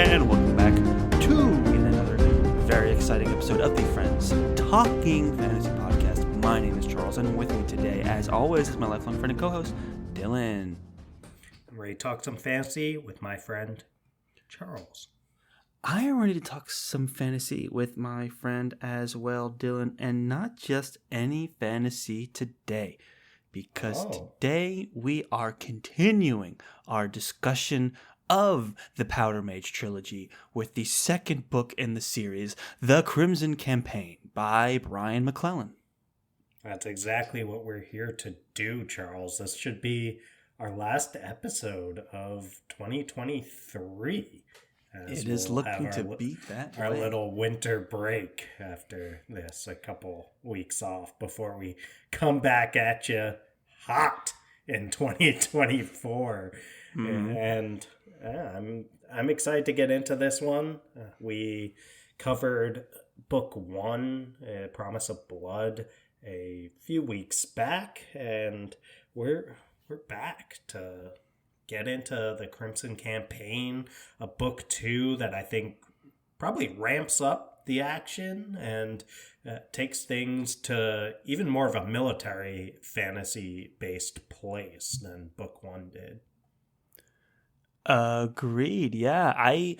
and welcome back to yet another very exciting episode of the Friends Talking Fantasy Podcast. My name is Charles, and with me today, as always, is my lifelong friend and co-host, Dylan. I'm ready to talk some fantasy with my friend, Charles. I am ready to talk some fantasy with my friend as well, Dylan, and not just any fantasy today, because today we are continuing our discussion of the Powder Mage Trilogy with the second book in the series, The Crimson Campaign by Brian McClellan. That's exactly what we're here to do, Charles. This should be our last episode of 2023. It is looking to beat that. Our little winter break after this, a couple weeks off before we come back at you hot in 2024. Mm-hmm. And I'm excited to get into this one. We covered book 1, Promise of Blood, a few weeks back, and we're back to get into the Crimson Campaign, a book 2 that I think probably ramps up the action and takes things to even more of a military fantasy-based place than book 1 did. Agreed. Yeah, I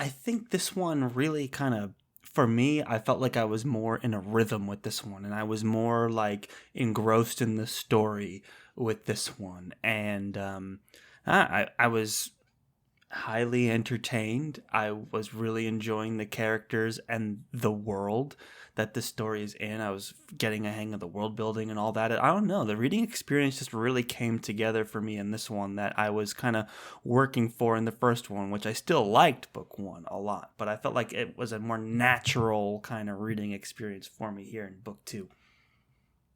think this one really kind of, for me, I felt like I was more in a rhythm with this one, and I was more like engrossed in the story with this one, and I was highly entertained. I was really enjoying the characters and the world that the story is in. I was getting a hang of the world building and all that. I don't know. The reading experience just really came together for me in this one that I was kind of working for in the first one, which I still liked book 1 a lot, but I felt like it was a more natural kind of reading experience for me here in book 2.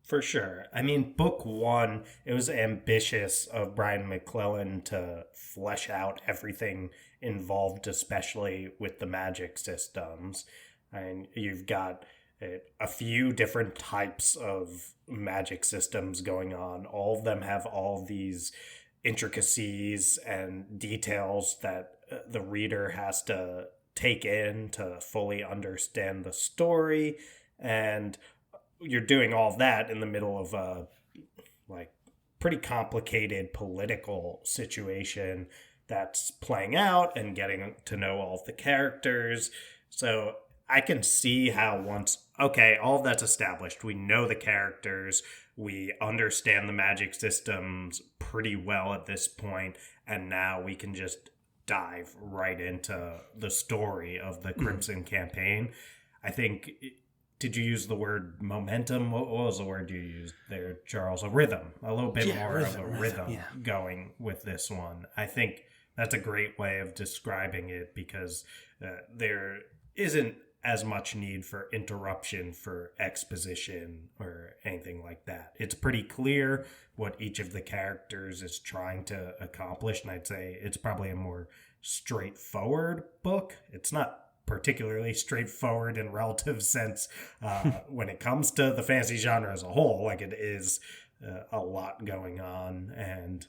For sure. I mean, book 1, it was ambitious of Brian McClellan to flesh out everything involved, especially with the magic systems. And you've got a few different types of magic systems going on. All of them have all these intricacies and details that the reader has to take in to fully understand the story. And you're doing all of that in the middle of a pretty complicated political situation that's playing out and getting to know all of the characters. So I can see how all of that's established. We know the characters. We understand the magic systems pretty well at this point. And now we can just dive right into the story of the Crimson Campaign. I think... Did you use the word momentum? What was the word you used there, Charles? A rhythm. A little bit more of a rhythm going with this one. I think that's a great way of describing it because there isn't as much need for interruption for exposition or anything like that. It's pretty clear what each of the characters is trying to accomplish, and I'd say it's probably a more straightforward book. It's not particularly straightforward in relative sense when it comes to the fantasy genre as a whole. Like, it is a lot going on, and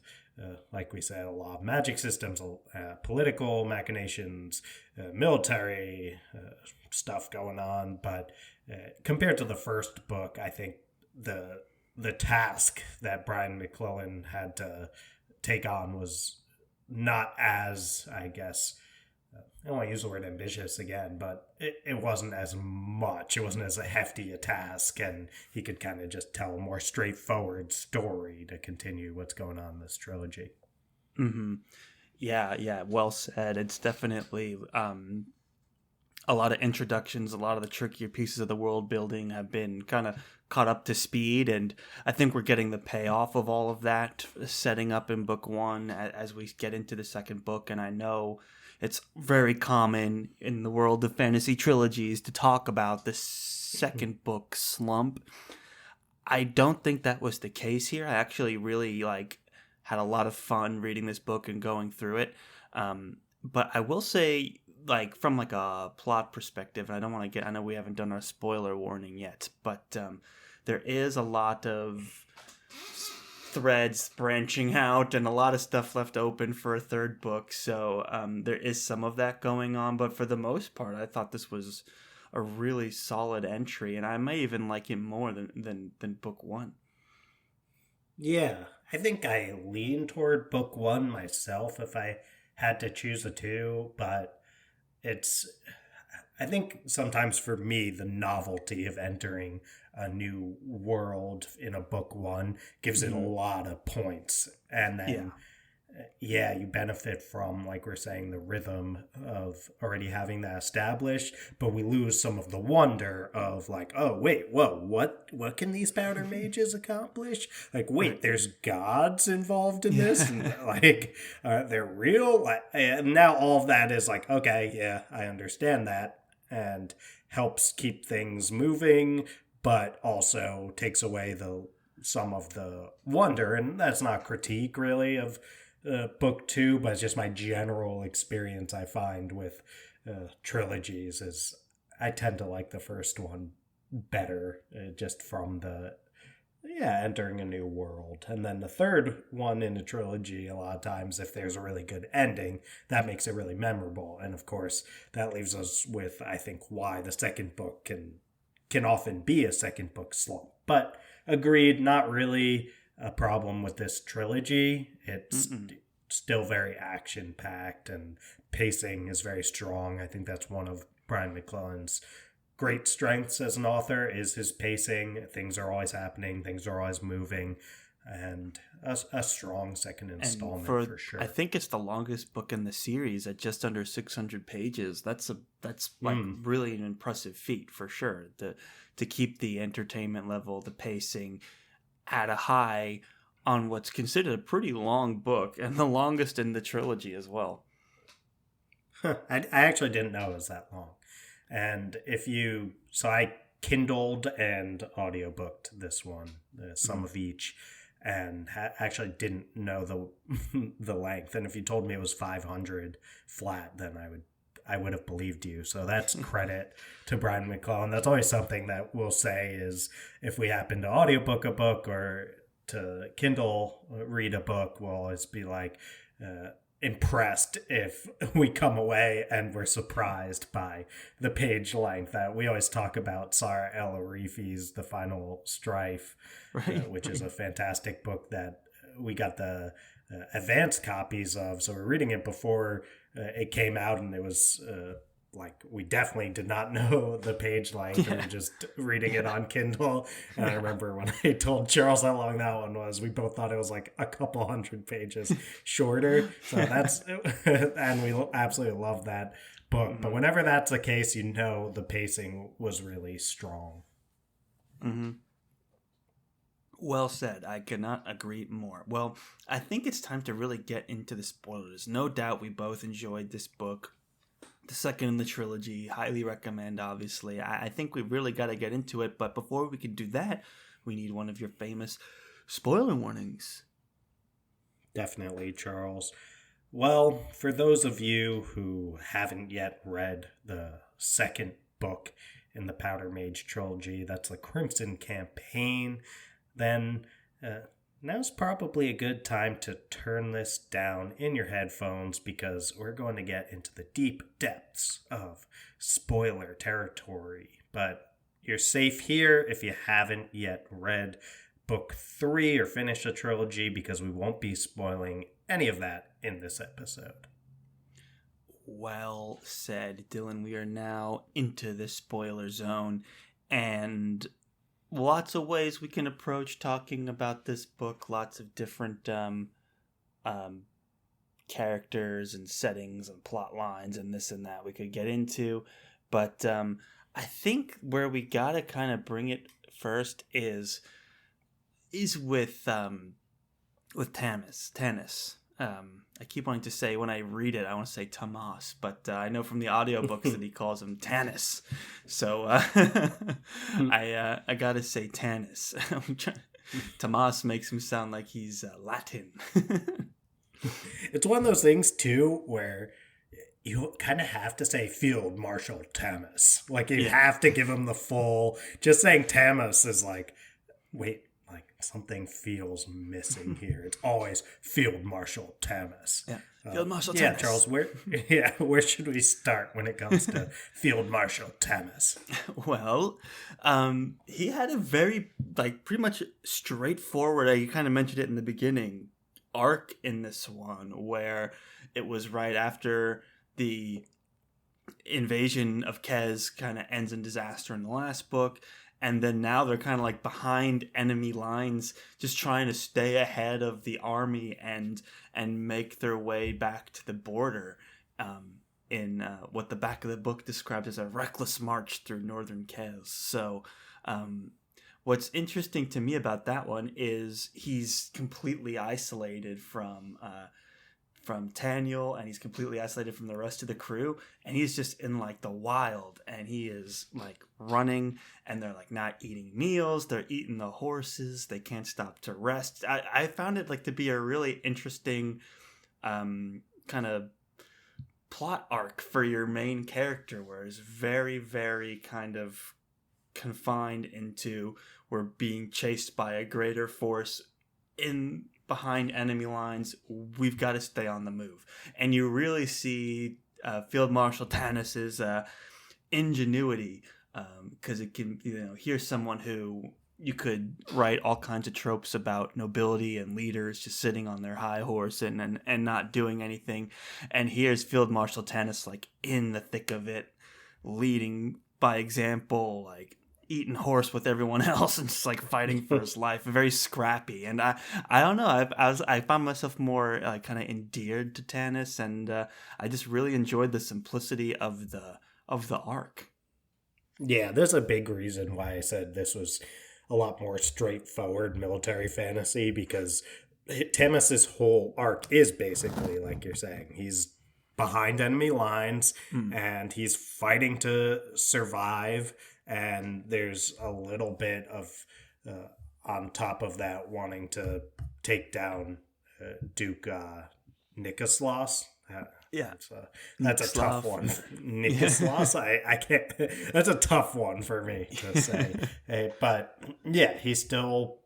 like we said, a lot of magic systems, political machinations, military stuff going on. But compared to the first book, I think the task that Brian McClellan had to take on was not as, I guess, I don't want to use the word ambitious again, but it wasn't as much. It wasn't as hefty a task, and he could kind of just tell a more straightforward story to continue what's going on in this trilogy. Mm-hmm. Yeah, well said. It's definitely a lot of introductions, a lot of the trickier pieces of the world building have been kind of caught up to speed, and I think we're getting the payoff of all of that setting up in book 1 as we get into the second book, and I know it's very common in the world of fantasy trilogies to talk about the second book slump. I don't think that was the case here. I actually really had a lot of fun reading this book and going through it. But I will say, from a plot perspective, and I don't want to I know we haven't done our spoiler warning yet, but there is a lot of threads branching out and a lot of stuff left open for a third book. So there is some of that going on, but for the most part, I thought this was a really solid entry, and I may even like it more than book one. Yeah, I think I lean toward book one myself if I had to choose the two, but it's I think sometimes for me, the novelty of entering a new world in a book one gives it a lot of points. And then, yeah, you benefit from, like we're saying, the rhythm of already having that established, but we lose some of the wonder of like, oh, wait, whoa, what can these powder mages accomplish? Like, wait, there's gods involved in this? And like, they're real? And now all of that is like, okay, yeah, I understand that. And helps keep things moving, but also takes away some of the wonder. And that's not critique really of book two, but it's just my general experience I find with trilogies is I tend to like the first one better, just from the entering a new world. And then the third one in a trilogy, a lot of times, if there's a really good ending, that makes it really memorable. And of course, that leaves us with, I think, why the second book can often be a second book slump. But agreed, not really a problem with this trilogy. It's still very action packed and pacing is very strong. I think that's one of Brian McClellan's great strengths as an author is his pacing. Things are always happening, things are always moving, and a strong second installment for sure. I think it's the longest book in the series at just under 600 pages. That's like really an impressive feat for sure. To keep the entertainment level, the pacing at a high on what's considered a pretty long book and the longest in the trilogy as well. I actually didn't know it was that long. And so I Kindled and audiobooked this one, some of each, and actually didn't know the length. And if you told me it was 500 flat, then I would have believed you. So that's credit to Brian McClellan. That's always something that we'll say is if we happen to audiobook a book or to Kindle read a book, we'll always be like, impressed if we come away and we're surprised by the page length. That we always talk about Sarah El Arifi's The Final Strife, which is a fantastic book that we got the advanced copies of. So we're reading it before it came out, and it was like we definitely did not know the page length. We were just reading it on Kindle. And I remember when I told Charles how long that one was, we both thought it was like a couple hundred pages shorter. So that's and we absolutely love that book. But whenever that's the case, you know the pacing was really strong. Well said. I cannot agree more. Well, I think it's time to really get into the spoilers. No doubt we both enjoyed this book. The second in the trilogy, highly recommend, obviously. I think we really got to get into it, but before we can do that, we need one of your famous spoiler warnings. Definitely, Charles. Well, for those of you who haven't yet read the second book in the Powder Mage Trilogy, that's the Crimson Campaign, then now's probably a good time to turn this down in your headphones because we're going to get into the deep depths of spoiler territory. But you're safe here if you haven't yet read book 3 or finished the trilogy because we won't be spoiling any of that in this episode. Well said, Dylan. We are now into the spoiler zone, and lots of ways we can approach talking about this book. Lots of different characters and settings and plot lines and this and that we could get into. But I think where we gotta kind of bring it first is with Tanis. I keep wanting to say, when I read it, I want to say Tomas, but I know from the audiobooks that he calls him Tanis. So I gotta say Tanis. Tomas makes him sound like he's Latin. It's one of those things, too, where you kind of have to say Field Marshal Tamis. Like, you have to give him the full... Just saying Tamis is like, wait, like, something feels missing here. It's always Field Marshal Tamas. Yeah, Field Marshal Yeah, Tamas. Charles, where should we start when it comes to Field Marshal Tamas? Well, he had a very, like, pretty much straightforward, you kind of mentioned it in the beginning, arc in this one, where it was right after the invasion of Kez kind of ends in disaster in the last book, and then now they're kind of like behind enemy lines, just trying to stay ahead of the army and make their way back to the border, in what the back of the book describes as a reckless march through northern Kez. So what's interesting to me about that one is he's completely isolated from Taniel, and he's completely isolated from the rest of the crew, and he's just in like the wild, and he is like running, and they're like not eating meals, they're eating the horses, they can't stop to rest. I found it like to be a really interesting kind of plot arc for your main character, where it's very, very kind of confined into, we're being chased by a greater force in behind enemy lines, we've got to stay on the move. And you really see Field Marshal Tanis's ingenuity, because it can, here's someone who you could write all kinds of tropes about nobility and leaders just sitting on their high horse and not doing anything, and here's Field Marshal Tanis like in the thick of it, leading by example, like eating horse with everyone else and just like fighting for his life, very scrappy. And I don't know, I found myself more kind of endeared to Tanis, and I just really enjoyed the simplicity of the arc. Yeah, there's a big reason why I said this was a lot more straightforward military fantasy, because Tanis's whole arc is basically like you're saying, he's behind enemy lines and he's fighting to survive. And there's a little bit of, on top of that, wanting to take down Duke Nikoslas. Yeah, that's a tough one. Nikoslas, I can't. That's a tough one for me to say. But yeah, he's still,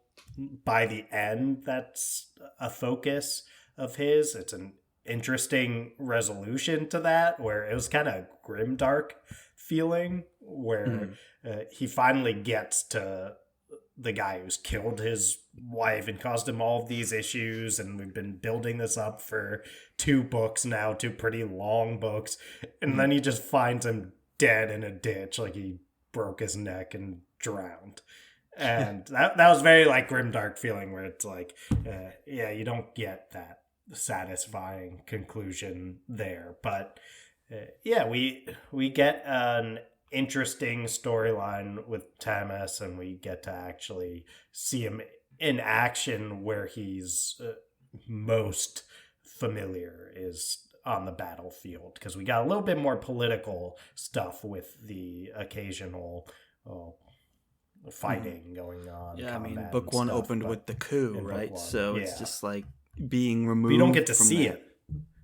by the end, that's a focus of his. It's an interesting resolution to that, where it was kind of grimdark feeling, where he finally gets to the guy who's killed his wife and caused him all of these issues, and we've been building this up for 2 books now, 2 pretty long books, and then he just finds him dead in a ditch, like he broke his neck and drowned. And that was very like grimdark feeling, where it's like, you don't get that satisfying conclusion there, but we get an interesting storyline with Tamas, and we get to actually see him in action, where he's most familiar is on the battlefield, because we got a little bit more political stuff with the occasional fighting going on. Yeah, I mean, book 1 opened with the coup, right? So it's just like being removed. But you don't get to from see that. it.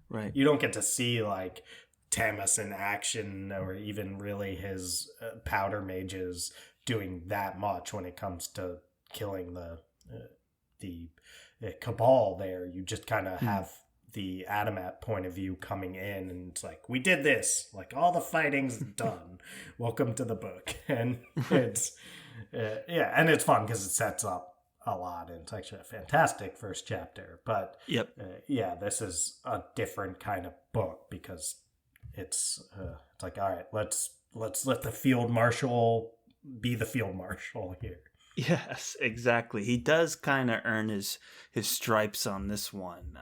Right. You don't get to see like Tamas in action, or even really his powder mages doing that much when it comes to killing the cabal there. You just kind of have the Adamat point of view coming in, and it's like, we did this, like all the fighting's done, welcome to the book. And it's and it's fun because it sets up a lot, and it's actually a fantastic first chapter. But this is a different kind of book, because it's like, all right, let's let the field marshal be the field marshal here. Yes, exactly. He does kind of earn his stripes on this one.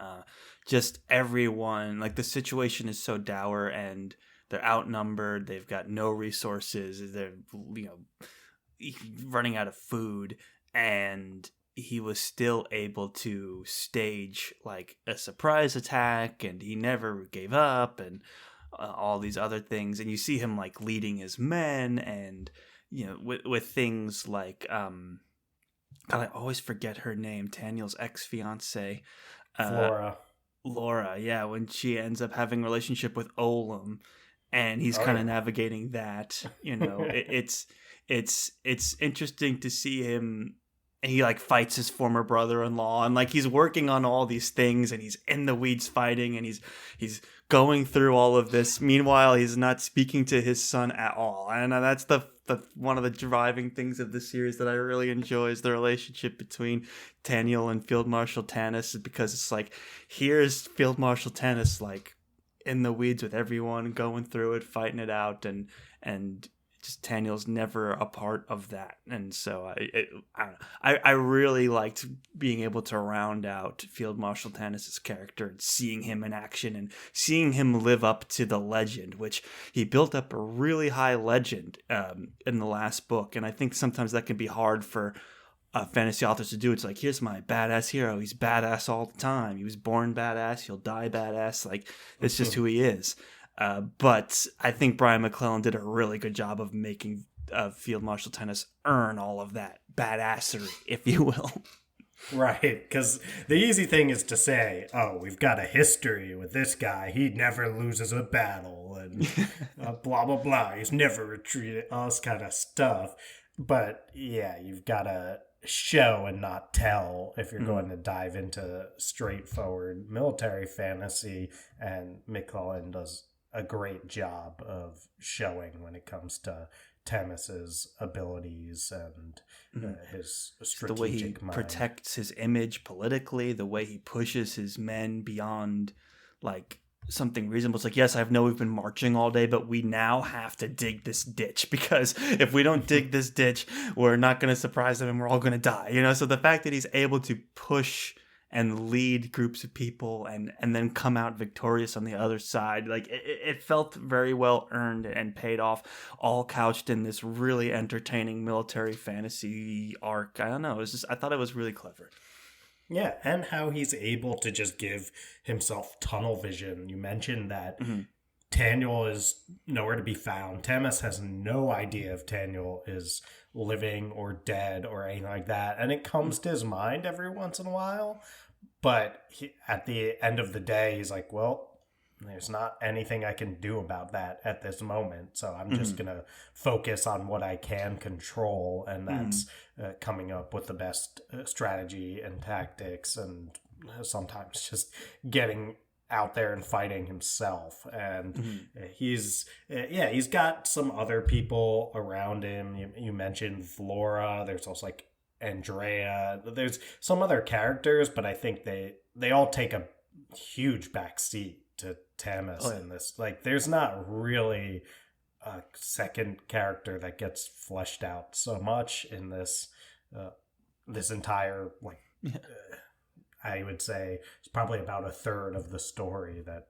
Just everyone, like, the situation is so dour, and they're outnumbered. They've got no resources. They're running out of food, and he was still able to stage like a surprise attack, and he never gave up, and all these other things. And you see him like leading his men, and with things like God, I always forget her name, Taniel's ex-fiance, Laura, yeah, when she ends up having a relationship with Olam, and he's kind of navigating that. It's interesting to see him and he like fights his former brother-in-law, and like he's working on all these things, and he's in the weeds fighting, and he's going through all of this. Meanwhile, he's not speaking to his son at all, and that's the one of the driving things of the series that I really enjoy is the relationship between Daniel and Field Marshal Tanis, because it's like, here's Field Marshal Tanis like in the weeds with everyone, going through it, fighting it out, and just Daniel's never a part of that. And so I really liked being able to round out Field Marshal Tanis's character and seeing him in action and seeing him live up to the legend, which he built up a really high legend in the last book. And I think sometimes that can be hard for fantasy authors to do. It's like, here's my badass hero. He's badass all the time. He was born badass. He'll die badass. Like, it's just who he is. But I think Brian McClellan did a really good job of making Field Marshal Tanis earn all of that badassery, if you will. Right, because the easy thing is to say, oh, we've got a history with this guy. He never loses a battle, and blah, blah, blah. He's never retreated, all this kind of stuff. But, yeah, you've got to show and not tell if you're going to dive into straightforward military fantasy, and McClellan does a great job of showing when it comes to Tanis's abilities and his strategic the way he mind. protects his image politically, the way he pushes his men beyond like something reasonable. It's like, yes, I know we've been marching all day, but we now have to dig this ditch, because if we don't dig this ditch, we're not going to surprise them and we're all going to die. You know, so the fact that he's able to push and lead groups of people and then come out victorious on the other side, like it felt very well earned and paid off, all couched in this really entertaining military fantasy arc. I don't know, I thought it was really clever. Yeah, and how he's able to just give himself tunnel vision. You mentioned that Daniel is nowhere to be found. Tanis has no idea if Daniel is living or dead or anything like that. And it comes to his mind every once in a while. But at the end of the day, he's like, well, there's not anything I can do about that at this moment. So I'm just going to focus on what I can control. And that's coming up with the best strategy and tactics, and sometimes just getting out there and fighting himself. And he's got some other people around him. You mentioned Flora. There's also like Andrea. There's some other characters, but I think they all take a huge backseat to Tanis in this. Like, there's not really a second character that gets fleshed out so much in this this entire I would say it's probably about a third of the story that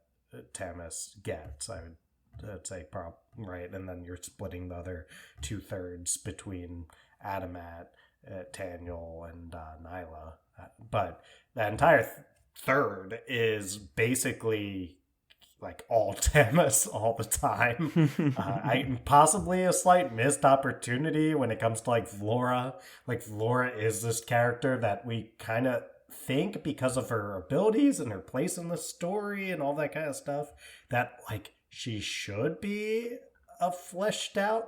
Tanis gets. I'd say right, and then you're splitting the other 2/3 between Adamat, Daniel, and Nyla. But that entire third is basically like all Tanis all the time. Possibly a slight missed opportunity when it comes to like Flora. Like, Flora is this character that we kind of think, because of her abilities and her place in the story and all that kind of stuff, that like she should be a fleshed out,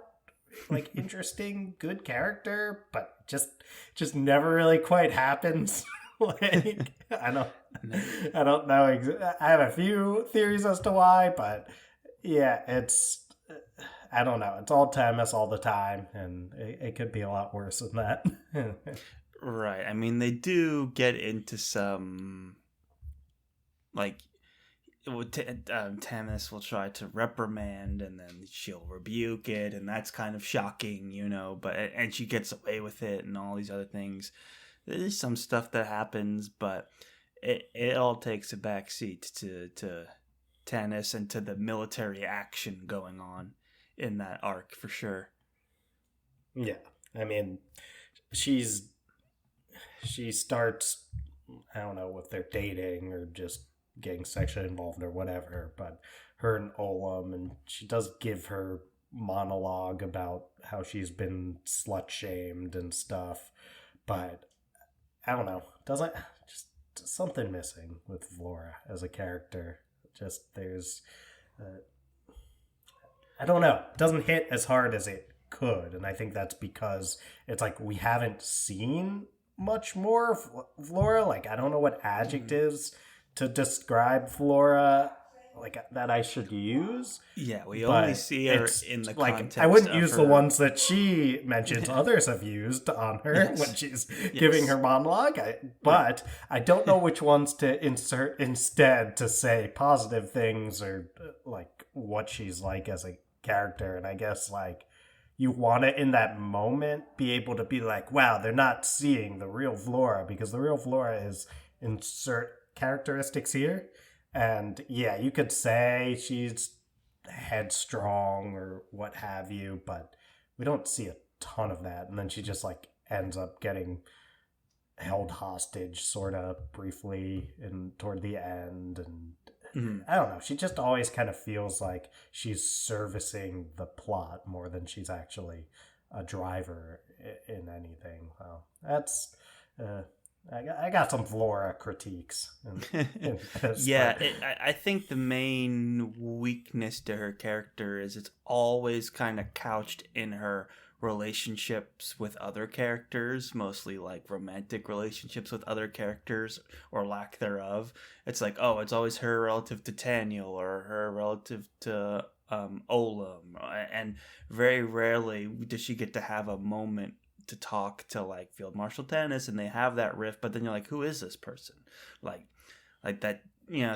like, interesting, good character, but just never really quite happens. Like, I don't know. I have a few theories as to why, but yeah, I don't know. It's all Tanis all the time, and it could be a lot worse than that. Right. I mean, they do get into some, like, Tanis will try to reprimand, and then she'll rebuke it, and that's kind of shocking, you know, and she gets away with it and all these other things. There's some stuff that happens, but it all takes a backseat to Tanis and to the military action going on in that arc, for sure. Yeah. I mean, she starts, I don't know if they're dating or just getting sexually involved or whatever, but her and Olam, and she does give her monologue about how she's been slut shamed and stuff, but I don't know, just something missing with Flora as a character. Just there's I don't know, it doesn't hit as hard as it could, and I think that's because it's like we haven't seen much more of Flora. Like, I don't know what adjectives to describe Flora, like, that I should use. Yeah, we only But see her it's in the like, I context wouldn't of use the her. ones that she mentions others have used on her Yes. when she's giving Yes. her monologue. But I don't know which ones to insert instead to say positive things, or like what she's like as a character. And I guess, like, you want to, in that moment, be able to be like, wow, they're not seeing the real Flora, because the real Flora is insert characteristics here. And yeah, you could say she's headstrong or what have you, but we don't see a ton of that. And then she just, like, ends up getting held hostage sort of briefly and toward the end. And Mhm. I don't know, she just always kind of feels like she's servicing the plot more than she's actually a driver in anything. Well, that's I got some Flora critiques in this, Yeah, but I think the main weakness to her character is it's always kind of couched in her relationships with other characters, mostly like romantic relationships with other characters or lack thereof. It's like, oh, it's always her relative to Taniel or her relative to Olam, and very rarely does she get to have a moment to talk to like Field Marshal Tennis, and they have that riff, but then you're like, who is this person? Like that,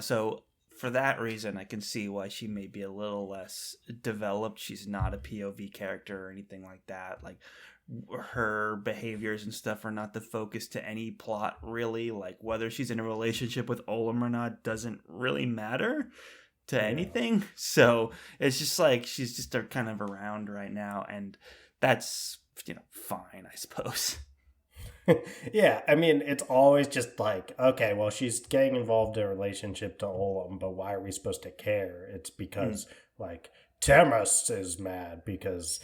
so for that reason I can see why she may be a little less developed. She's not a POV character or anything like that. Like, her behaviors and stuff are not the focus to any plot, really. Like, whether she's in a relationship with Olam or not doesn't really matter to anything. So it's just like she's just kind of around right now, and that's fine, I suppose. Yeah, I mean, it's always just like, okay, well, she's getting involved in a relationship to Olam, but why are we supposed to care? It's because, like, Temus is mad because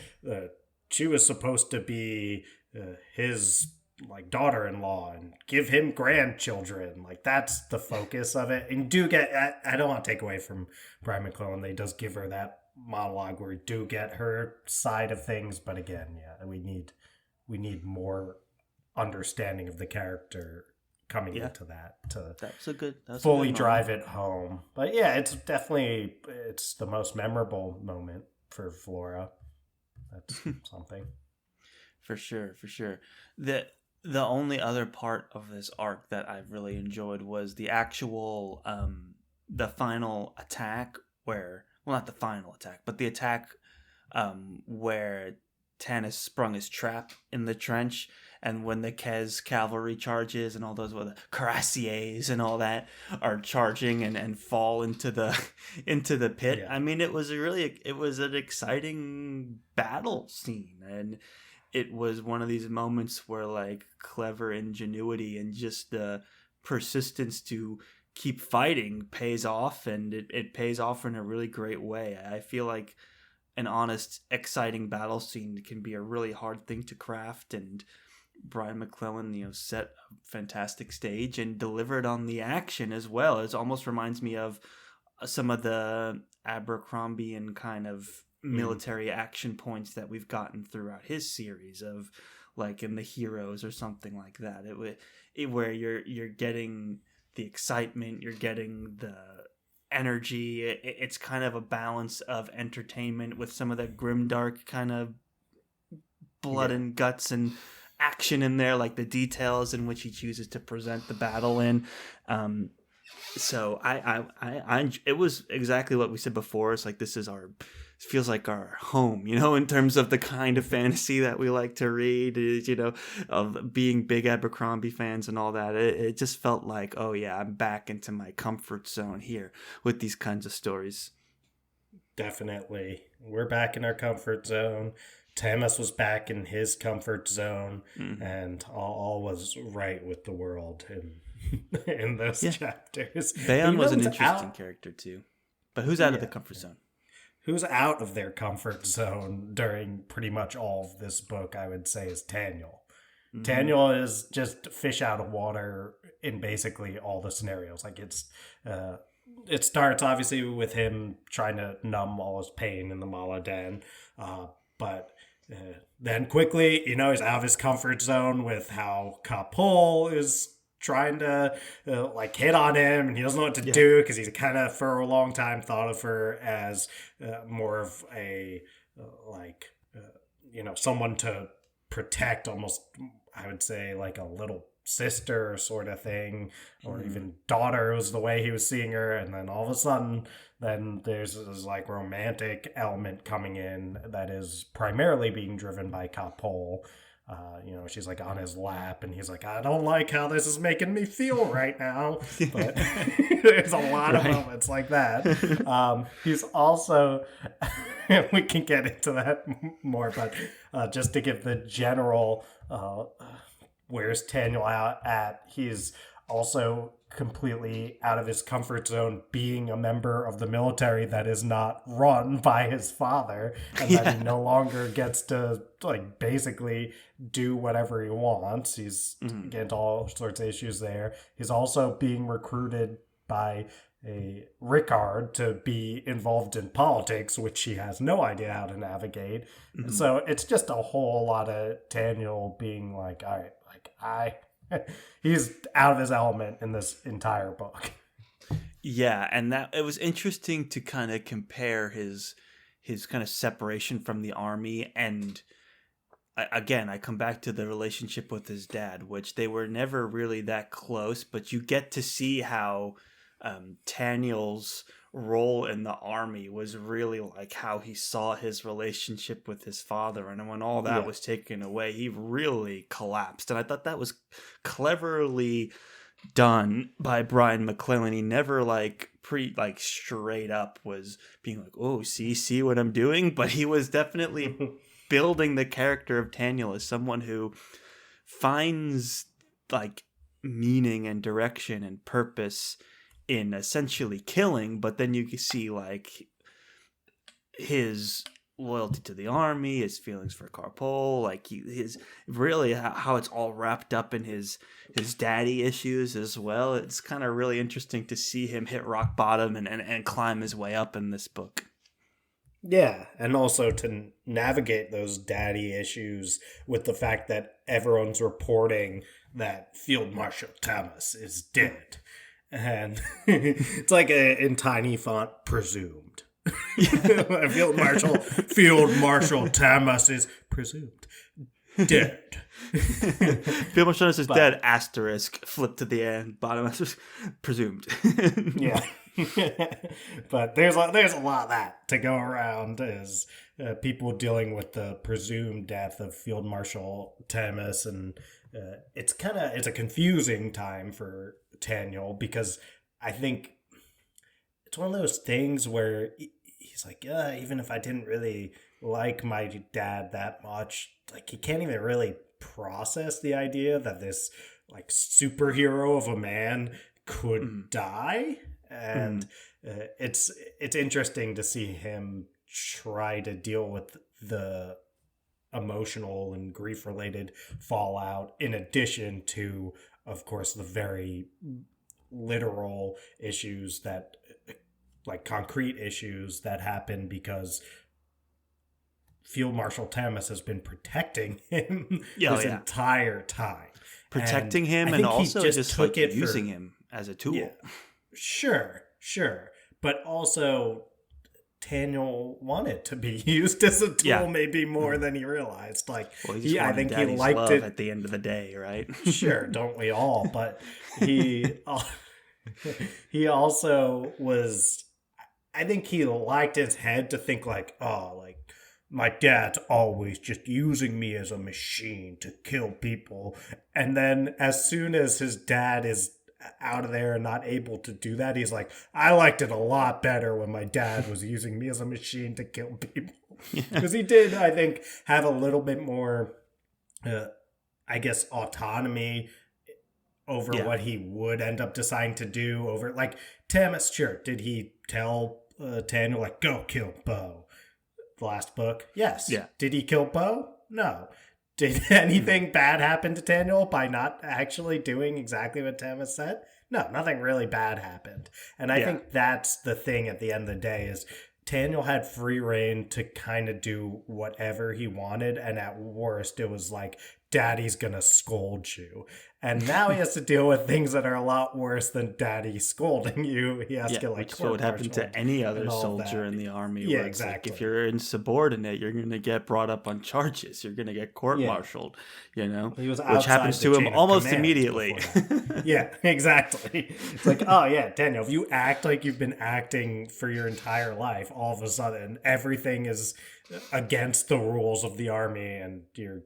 she was supposed to be his, like, daughter-in-law and give him grandchildren. Like, that's the focus of it. And do get, I don't want to take away from Brian McClellan. They does give her that monologue where we do get her side of things, but again, yeah, we need more understanding of the character coming into that to fully drive it home. But yeah, it's the most memorable moment for Flora. That's something. For sure. The only other part of this arc that I really enjoyed was the actual the final attack, where, well, not the final attack, but the attack where Tanis sprung his trap in the trench, and when the Kez cavalry charges and all those, well, the cuirassiers and all that are charging and fall into the pit. Yeah. I mean, it was an exciting battle scene, and it was one of these moments where, like, clever ingenuity and just the persistence to keep fighting pays off, and it pays off in a really great way. I feel like an honest, exciting battle scene can be a really hard thing to craft, and Brian McClellan, set a fantastic stage and delivered on the action as well. It almost reminds me of some of the Abercrombian kind of military action points that we've gotten throughout his series of, like, in the Heroes or something like that. Where you're getting the excitement, you're getting the energy. It's kind of a balance of entertainment with some of that grimdark kind of blood and guts and action in there, like the details in which he chooses to present the battle in. So I it was exactly what we said before. It's like, it feels like our home, in terms of the kind of fantasy that we like to read, of being big Abercrombie fans and all that. It just felt like, oh yeah, I'm back into my comfort zone here with these kinds of stories. Definitely. We're back in our comfort zone. Tamas was back in his comfort zone, and all was right with the world in those chapters. Bayon was an interesting character too. But who's out of the comfort zone? Who's out of their comfort zone during pretty much all of this book, I would say, is Taniel. Taniel is just fish out of water in basically all the scenarios. Like, it starts obviously with him trying to numb all his pain in the Mala Den, but then quickly, he's out of his comfort zone with how Kapol is trying to hit on him, and he doesn't know what to do because he's kind of for a long time thought of her as more of a someone to protect, almost I would say like a little sister sort of thing, or even daughter was the way he was seeing her. And then all of a sudden, then there's this like romantic element coming in that is primarily being driven by Kapol. She's like on his lap, and he's like, I don't like how this is making me feel right now. But there's a lot of moments like that. He's also, we can get into that more, but just to give the general, where's Taniel out at, he's also completely out of his comfort zone being a member of the military that is not run by his father, and that he no longer gets to like basically do whatever he wants. He's getting into all sorts of issues there. He's also being recruited by a Rickard to be involved in politics, which he has no idea how to navigate. So it's just a whole lot of Taniel being like, all right, he's out of his element in this entire book. Yeah, and that it was interesting to kind of compare his kind of separation from the army, and I come back to the relationship with his dad, which they were never really that close, but you get to see how Taniel's role in the army was really like how he saw his relationship with his father, and when all that was taken away, he really collapsed. And I thought that was cleverly done by Brian McClellan. He never straight up was being like, oh, see what I'm doing, but he was definitely building the character of Taniel as someone who finds like meaning and direction and purpose in essentially killing, but then you can see like his loyalty to the army, his feelings for Karpol, like his really how it's all wrapped up in his daddy issues as well. It's kind of really interesting to see him hit rock bottom and climb his way up in this book. Yeah, and also to navigate those daddy issues with the fact that everyone's reporting that Field Marshal Thomas is dead. And it's like in tiny font, presumed. Field Marshal Thomas is presumed dead. Field Marshal Thomas is dead, asterisk, flip to the end, bottom asterisk, presumed. Yeah. But there's a lot of that to go around as people dealing with the presumed death of Field Marshal Thomas, and it's a confusing time for Taniel, because I think it's one of those things where he's like, even if I didn't really like my dad that much, like he can't even really process the idea that this like superhero of a man could die. And it's interesting to see him try to deal with the emotional and grief related fallout, in addition to, of course, the very literal issues that, like concrete issues that happen because Field Marshal Thomas has been protecting him this entire time. Protecting him, and also just like using him as a tool. Yeah, sure. But also, Taniel wanted to be used as a tool maybe more than he realized. Like, I think he liked it at the end of the day, right? Sure, don't we all? But he also was, I think he liked his head to think like, oh, like my dad's always just using me as a machine to kill people. And then as soon as his dad is out of there and not able to do that, he's like, I liked it a lot better when my dad was using me as a machine to kill people. Because he did, I think, have a little bit more, I guess, autonomy over what he would end up deciding to do. Over, like, Thomas, sure, did he tell Taniel, like, go kill Bo? The last book? Yes. Yeah. Did he kill Bo? No. Did anything bad happen to Taniel by not actually doing exactly what Thomas said? No, nothing really bad happened. And I think that's the thing at the end of the day is Daniel had free reign to kind of do whatever he wanted, and at worst, it was like, Daddy's gonna scold you. And now he has to deal with things that are a lot worse than Daddy scolding you. He has to get like which would happen to any other soldier in the army. Yeah, where exactly. Like, if you're insubordinate, you're going to get brought up on charges. You're going to get court-martialed, you know, he was which happens to him almost immediately. Yeah, exactly. It's like, oh yeah, Daniel, if you act like you've been acting for your entire life, all of a sudden everything is against the rules of the army, and you're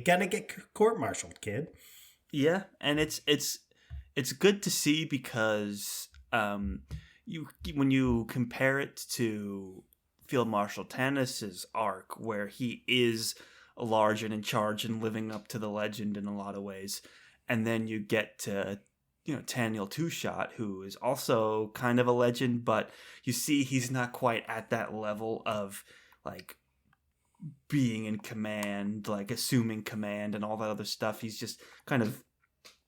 gonna get court-martialed, kid. Yeah, and it's good to see because you when you compare it to Field Marshal Tanis's arc, where he is large and in charge and living up to the legend in a lot of ways, and then you get to Taniel Two Shot, who is also kind of a legend, but you see he's not quite at that level of like being in command, like assuming command and all that other stuff. He's just kind of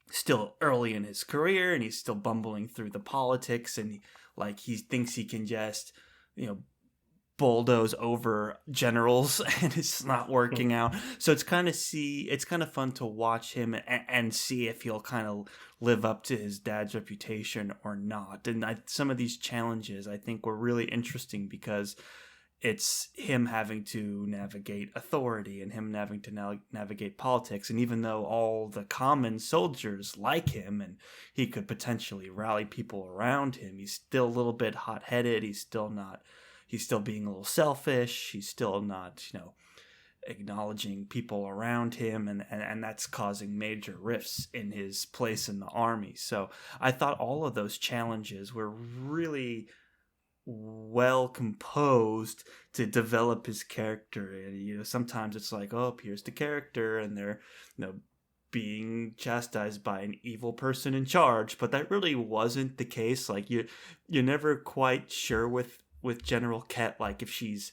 still early in his career, and he's still bumbling through the politics, and he thinks he can just bulldoze over generals, and it's not working out. So it's kind of fun to watch him and see if he'll kind of live up to his dad's reputation or not. And some of these challenges I think were really interesting because it's him having to navigate authority and him having to navigate politics. And even though all the common soldiers like him and he could potentially rally people around him, he's still a little bit hot-headed. He's still being a little selfish. He's still not, acknowledging people around him. And that's causing major rifts in his place in the army. So I thought all of those challenges were really well composed to develop his character. And sometimes it's like, oh, here's the character, and they're being chastised by an evil person in charge, but that really wasn't the case. Like you're never quite sure with General Ket, like if she's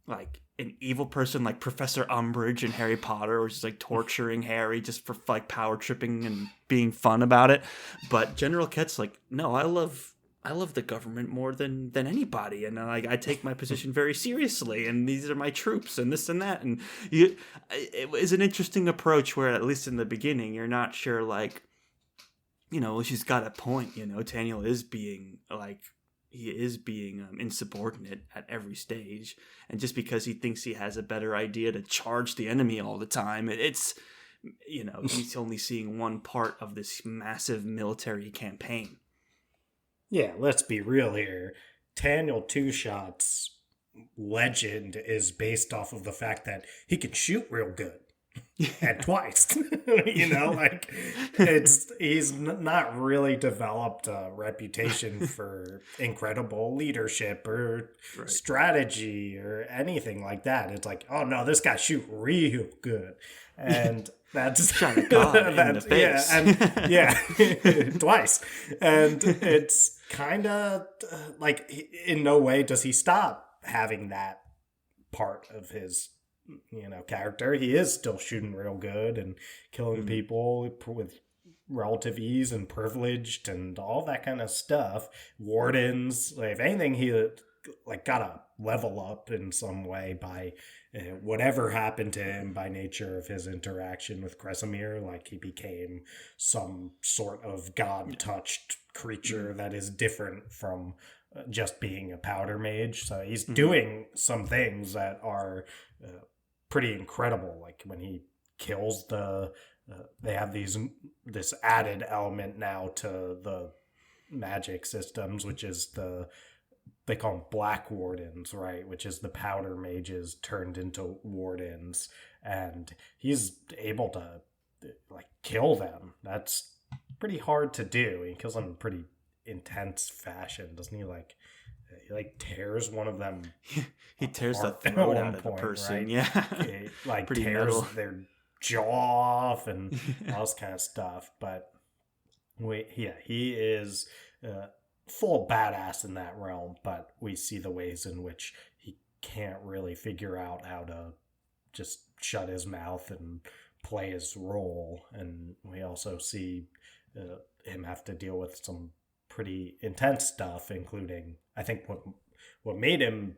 like an evil person like Professor Umbridge in Harry Potter, or she's like torturing Harry just for like power tripping and being fun about it. But General Ket's like, no, I love the government more than anybody, and I take my position very seriously, and these are my troops, and this and that. And it was an interesting approach where, at least in the beginning, you're not sure, like, she's got a point. Taniel is being insubordinate at every stage, and just because he thinks he has a better idea to charge the enemy all the time, it's he's only seeing one part of this massive military campaign. Yeah, let's be real here. Daniel Two Shot's legend is based off of the fact that he can shoot real good. And twice. He's not really developed a reputation for incredible leadership or strategy or anything like that. It's like, oh no, this guy shoot real good. And that's trying to God in the face. Twice. And it's kind of like, in no way does he stop having that part of his character. He is still shooting real good and killing people with relative ease and privileged and all that kind of stuff. Wardens, like, if anything, he gotta level up in some way by whatever happened to him by nature of his interaction with Kresimir. Like, he became some sort of god-touched creature that is different from just being a powder mage. So he's doing some things that are pretty incredible. Like when he kills they have this added element now to the magic systems, which is they call them black wardens, right? Which is the powder mages turned into wardens, and he's able to kill them. That's pretty hard to do. He kills them in pretty intense fashion, doesn't he? He tears one one of them. He tears the throat out of the person. Right? Yeah, he, pretty tears metal. Their jaw off and all this kind of stuff. But he is full badass in that realm. But we see the ways in which he can't really figure out how to just shut his mouth and play his role. And we also see him have to deal with some pretty intense stuff, including, I think, what what made him,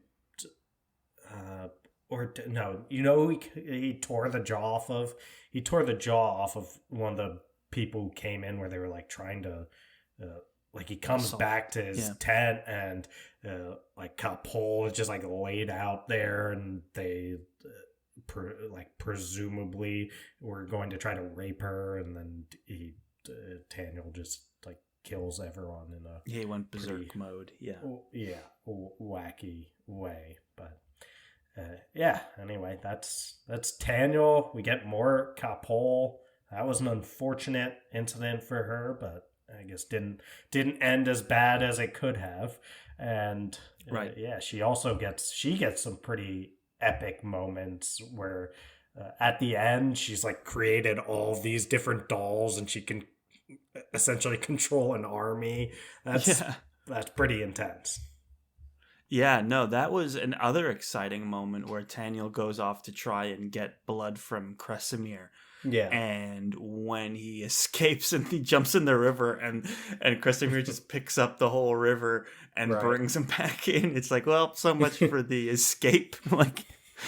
no, he tore the jaw off of. He tore the jaw off of one of the people who came in where they were like trying to, like he comes back to his tent and like Capole is just like laid out there, and they presumably were going to try to rape her, and then Daniel just like kills everyone in a he went berserk mode. Wacky way. But anyway, that's Daniel. We get more Capole. That was an unfortunate incident for her, but I guess didn't end as bad as it could have. And right, she also gets some pretty epic moments where at the end she's like created all these different dolls and she can essentially control an army. That's pretty intense. Yeah, no, that was another exciting moment where Daniel goes off to try and get blood from Kresimir. Yeah. And when he escapes and he jumps in the river and Kresimir just picks up the whole river and brings him back in. It's like, well, so much for the escape. Like,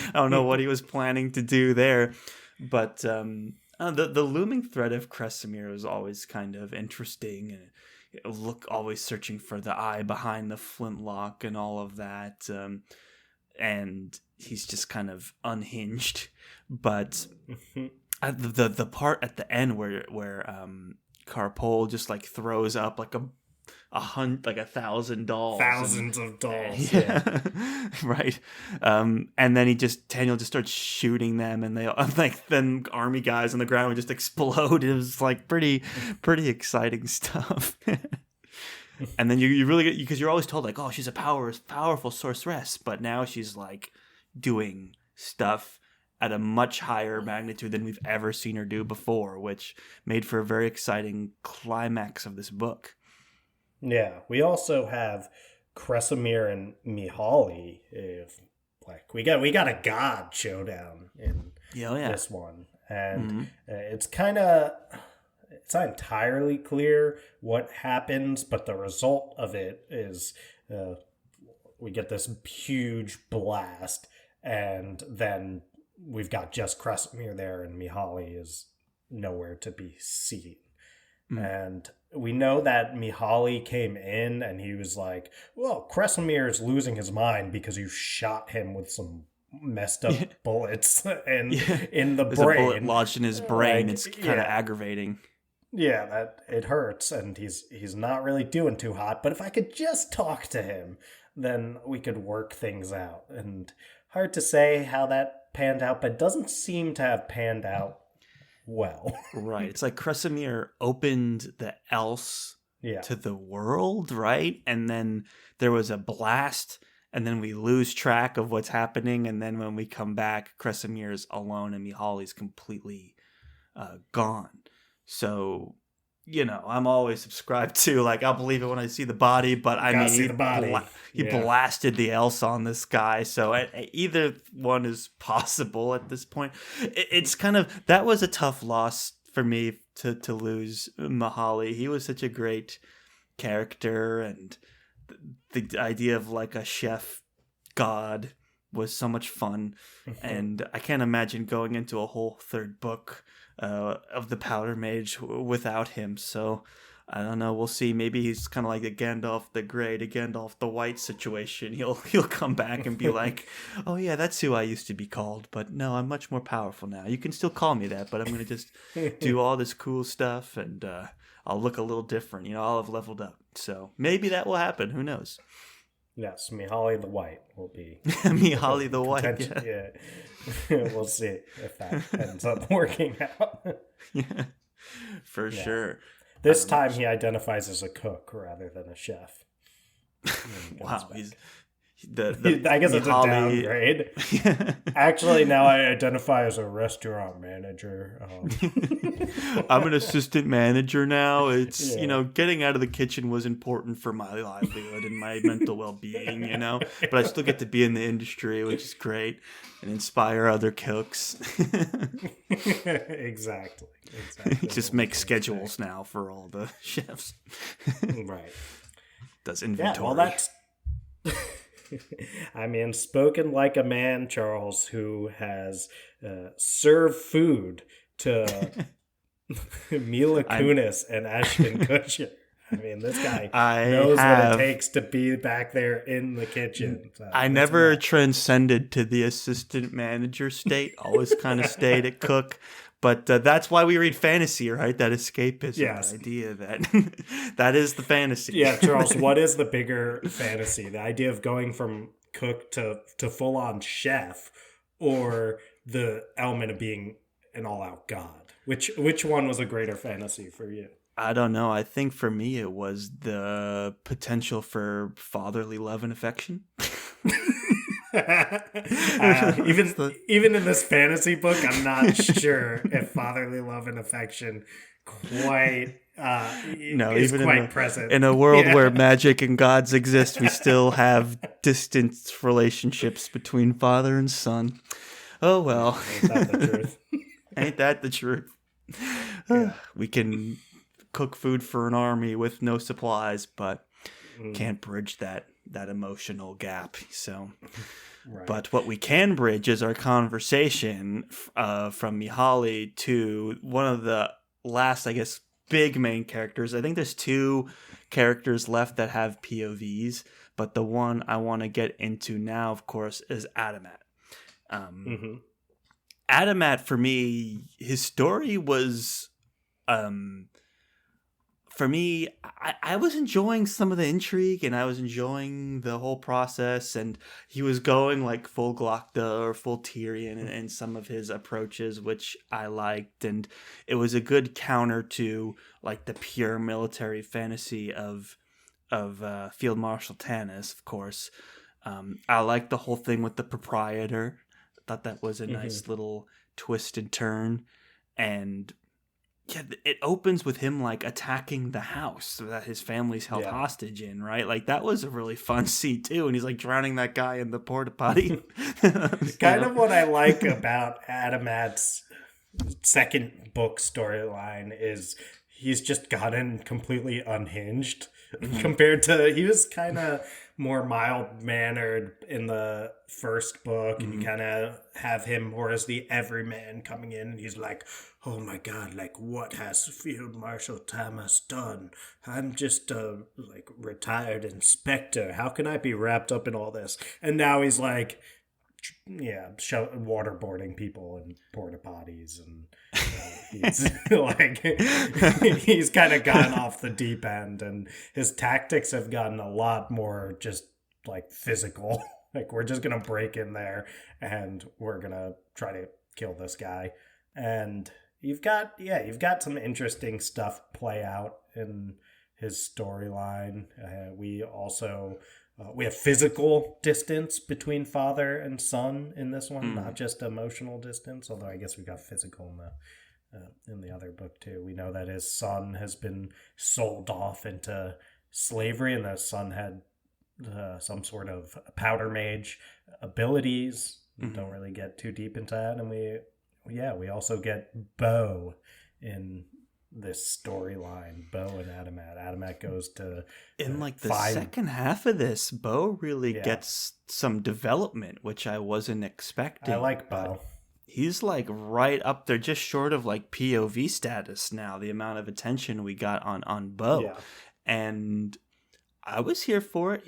I don't know what he was planning to do there. But the looming threat of Kresimir was always kind of interesting. And always searching for the eye behind the flintlock and all of that. And he's just kind of unhinged. But the part at the end where Capole just like throws up like a 1,000 dolls, thousands of dolls, right. And then Daniel just starts shooting them, and they like then army guys on the ground would just explode. It was like pretty exciting stuff. And then you really get, because you're always told like, oh, she's a powerful sorceress, but now she's like doing stuff at a much higher magnitude than we've ever seen her do before, which made for a very exciting climax of this book. Yeah, we also have Kresimir and Mihaly. We got a god showdown in this one, and it's not entirely clear what happens, but the result of it is we get this huge blast, and then we've got just Kresimir there, and Mihaly is nowhere to be seen. And we know that Mihaly came in and he was like, well, Kresimir is losing his mind because you shot him with some messed up bullets in the There's brain. A bullet lodged in his brain. It's kind of aggravating. Yeah, that it hurts, and he's not really doing too hot. But if I could just talk to him, then we could work things out. And hard to say how that panned out, but it doesn't seem to have panned out well. Right. It's like Kresimir opened the else to the world, right? And then there was a blast, and then we lose track of what's happening, and then when we come back, Kresimir's alone and Mihaly's completely gone. So, I'm always subscribed to, like, I'll believe it when I see the body, but I mean, he blasted the else on this guy, so either one is possible at this point. It's kind of, that was a tough loss for me to lose Mihaly. He was such a great character, and the idea of, like, a chef god was so much fun, and I can't imagine going into a whole third book of the Powder Mage without him. So I don't know. We'll see. Maybe he's kind of like a Gandalf the Grey to Gandalf the White situation. He'll come back and be like, "Oh yeah, that's who I used to be called, but no, I'm much more powerful now. You can still call me that, but I'm gonna just do all this cool stuff, and I'll look a little different. I'll have leveled up. So maybe that will happen. Who knows?" Yes, Mihaly the White will be Mihaly the White. Yeah. We'll see if that ends up working out. For sure. This time he identifies as a cook rather than a chef. Wow, I guess it's a downgrade. Actually, now I identify as a restaurant manager. I'm an assistant manager now. It's, getting out of the kitchen was important for my livelihood and my mental well-being, but I still get to be in the industry, which is great, and inspire other cooks. Exactly. Just make schedules now for all the chefs. Right. Does inventory. Yeah, well, I mean, spoken like a man, Charles, who has served food to Mila I Kunis and Ashton Kutcher. I mean, this guy I knows what it have takes to be back there in the kitchen. So I that's never enough. transcended to the assistant manager state. Always kind of stayed at cook. But that's why we read fantasy, right? That escapism, that Yes. idea that that is the fantasy. Yeah, Charles, what is the bigger fantasy? The idea of going from cook to full on chef, or the element of being an all out god? Which one was a greater fantasy for you? I don't know. I think for me, it was the potential for fatherly love and affection. Even It's the- even in this fantasy book, I'm not sure if fatherly love and affection quite no, is even quite present in a world Yeah. where magic and gods exist, we still have distant relationships between father and son. Oh well, Ain't that the truth? ain't that the truth? Yeah. We can cook food for an army with no supplies, but Mm, can't bridge that emotional gap. So, right. but what we can bridge is our conversation from Mihaly to one of the last, I guess, big main characters. I think there's two characters left that have POVs, but the one I want to get into now, of course, is Adamat. Mm-hmm. Adamat, for me, his story was, for me, I was enjoying some of the intrigue, and I was enjoying the whole process, and he was going like full Glokta or full Tyrion in some of his approaches, which I liked, and it was a good counter to like the pure military fantasy of Field Marshal Tanis, of course. I liked the whole thing with the proprietor. I thought that was a nice little twist and turn, and yeah, it opens with him like attacking the house that his family's held Yeah. hostage in, right? Like that was a really fun scene too, and he's like drowning that guy in the porta potty. Kind of what I like about Adamat's second book storyline is he's just gotten completely unhinged compared to he was kind of more mild mannered in the first book, and you kind of have him more as the everyman coming in, and he's like, oh my god, like what has Field Marshal Thomas done? I'm just a like retired inspector, how can I be wrapped up in all this? And now he's like, yeah, waterboarding people in porta potties, and he's like, he's kind of gone off the deep end, and his tactics have gotten a lot more just like physical. Like we're just gonna break in there, and we're gonna try to kill this guy. And you've got some interesting stuff play out in his storyline. We also. We have physical distance between father and son in this one, not just emotional distance. Although I guess we got physical in the other book too. We know that his son has been sold off into slavery, and the son had some sort of powder mage abilities. Don't really get too deep into that, and we also get Bo in this storyline. Bo and Adamat goes to in like the second half of this, Bo really gets some development, which I wasn't expecting. I like Bo. He's like right up there, just short of like POV status now, the amount of attention we got on Bo. Yeah. And I was here for it,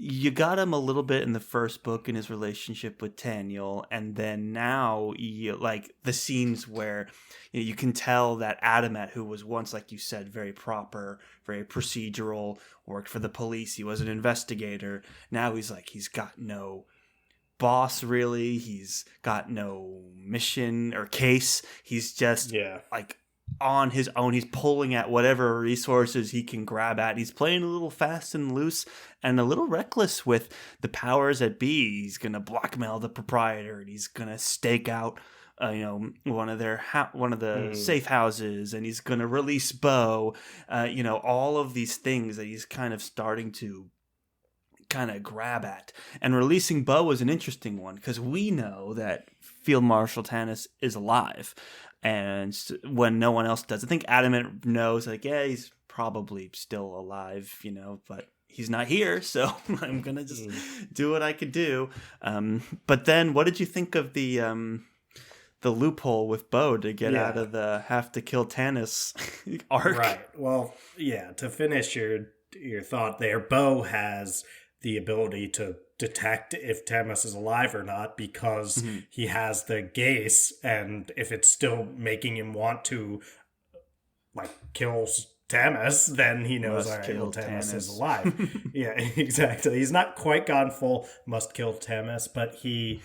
you got him a little bit in the first book in his relationship with Taniel, and then now like the scenes where you can tell that Adamat, who was once, like you said, very proper, very procedural, worked for the police, he was an investigator. Now he's got no boss really, he's got no mission or case. He's just like on his own. He's pulling at whatever resources he can grab at. He's playing a little fast and loose and a little reckless with the powers that be. He's gonna blackmail the proprietor, and he's gonna stake out one of the safe houses, and he's gonna release Bo. All of these things that he's kind of starting to kind of grab at. And releasing Bo is an interesting one, because we know that Field Marshal Tanis is alive, and when no one else does. I think Adamant knows, like, yeah, he's probably still alive, but he's not here, so I'm gonna just do what I could do. But then, what did you think of the loophole with Bo to get out of the have to kill Tanis arc? Right. Well, yeah. To finish your thought there, Bo has the ability to detect if Tanis is alive or not because he has the gaze, and if it's still making him want to like kill Tanis, then he knows, all right, well, Tanis is alive. Yeah, exactly. He's not quite gone full must kill Tanis, but he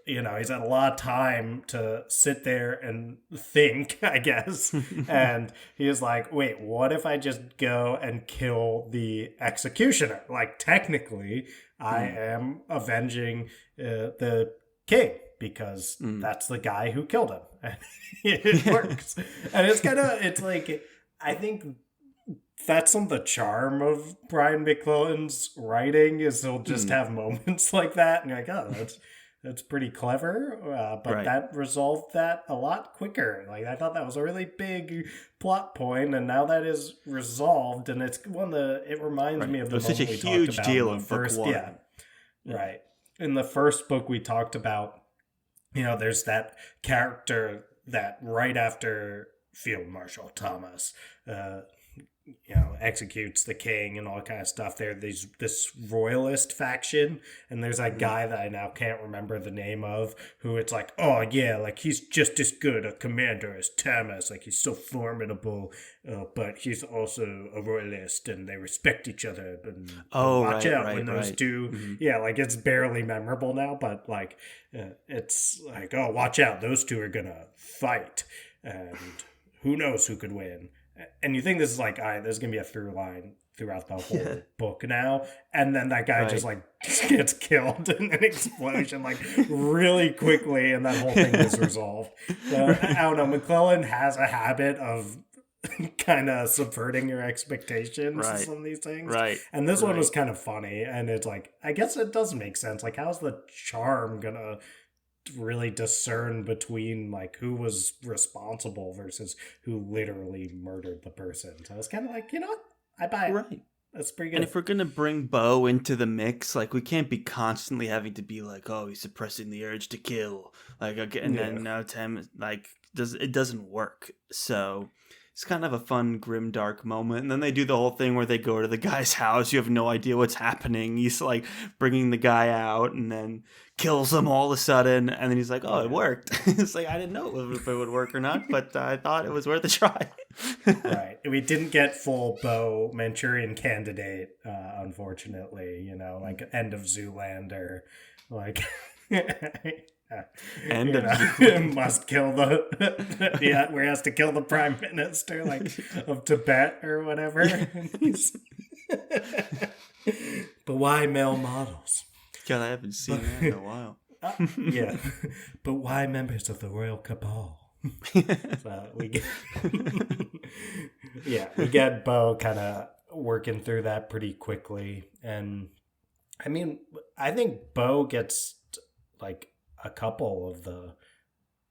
he's had a lot of time to sit there and think, I guess. And he was like, wait, what if I just go and kill the executioner? Like, technically, I am avenging the king because that's the guy who killed him. And it works. And it's like, I think that's some of the charm of Brian McClellan's writing is he'll just have moments like that. And you're like, oh, that's pretty clever, but that resolved that a lot quicker. Like, I thought that was a really big plot point, and now that is resolved, and it's it reminds me of the such a huge deal in first book one. Right. In the first book we talked about, there's that character that right after Field Marshal Thomas executes the king and all kind of stuff. There's this royalist faction, and there's that guy that I now can't remember the name of, who it's like, oh yeah, like he's just as good a commander as Tamis, like he's so formidable, but he's also a royalist, and they respect each other. And watch out when those two, like it's barely memorable now, but like it's like, oh, watch out, those two are gonna fight, and who knows who could win. And you think this is like, all right, there's going to be a through line throughout the whole book now. And then that guy just gets killed in an explosion like really quickly, and that whole thing is resolved. I don't know. McClellan has a habit of kind of subverting your expectations in some of these things. Right. And this one was kind of funny. And it's like, I guess it does make sense. Like, how's the charm going to really discern between like who was responsible versus who literally murdered the person? So it's kind of like, what? I buy it. Right. That's pretty good. And if we're gonna bring Bo into the mix, like, we can't be constantly having to be like, oh, he's suppressing the urge to kill, like, and then now Tim, like, it doesn't work. So it's kind of a fun, grim, dark moment. And then they do the whole thing where they go to the guy's house. You have no idea what's happening. He's like bringing the guy out and then kills him all of a sudden. And then he's like, oh, it worked. It's like, I didn't know if it would work or not, but I thought it was worth a try. Right. We didn't get full Bo Manchurian Candidate, unfortunately, like end of Zoolander, like... End of must kill where he has to kill the prime minister, like, of Tibet or whatever. But why male models? God, I haven't seen that in a while. But why members of the royal cabal? So we get Bo kind of working through that pretty quickly, and I mean, I think Bo gets like a couple of the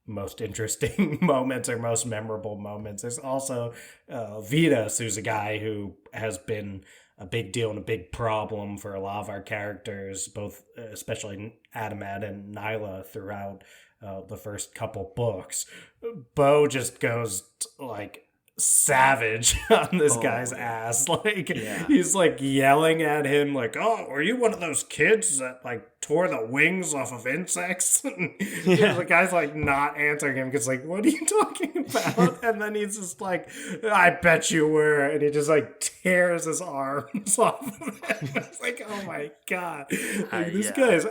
most interesting moments or most memorable moments. There's also Vitas, who's a guy who has been a big deal and a big problem for a lot of our characters, both especially Adamat and Nyla throughout the first couple books. Bo just goes like savage on this guy's ass. Like, he's like yelling at him like, oh, are you one of those kids that like tore the wings off of insects? The guy's like not answering him because like, what are you talking about? And then he's just like, I bet you were. And he just like tears his arms off of him. It's like, oh my god, like, this guy's